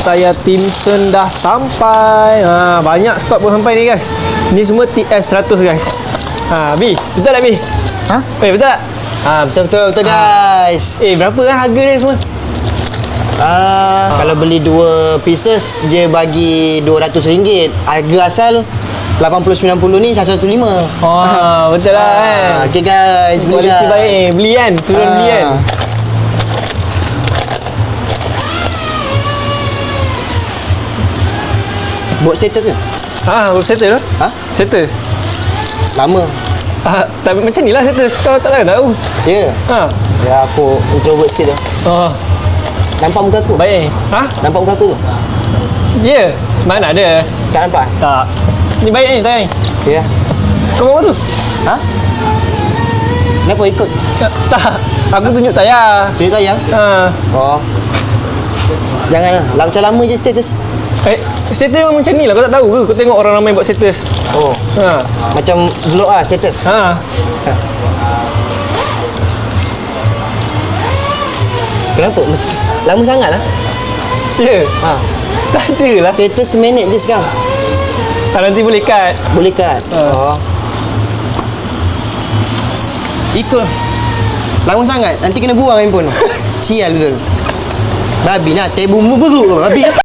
Saya Timson dah sampai. Banyak stok pun sampai ni guys. Ni semua TS100 guys. Bi, betul tak Bi? Betul tak? Betul guys. Berapa kan harga ni semua? Kalau beli 2 pieces dia bagi RM200. Harga asal 80-90 ni 115. Betul lah kan. Okay guys, beli Kualiti baik. Beli kan? Turun beli kan? Buat status ke? Status lah. Status. Lama. Tapi macam ni lah status. Kau tak tahu. Ya. Ya, aku introvert sikit tu. Nampak muka aku? Baik. Nampak muka aku tu? Ya. Mana ada? Tak nampak? Tak. Ni baik ni tayang. Ya. Kau bawa tu? Kenapa ikut? Tak. Aku tunjuk tayar. Tunjuk tayang? Janganlah. Macam lama je status. Status memang macam ni lah. Kau tak tahu ke? Kau tengok orang ramai buat status. Macam vlog lah status. Kenapa? Lama sangat lah. Ya. Tak ada lah. Status terminate je sekarang. Nanti boleh cut. Boleh cut. Ikut. Lama sangat. Nanti kena buang handphone tu. Sial betul. Babi nak teh bumbu beruk. Babi.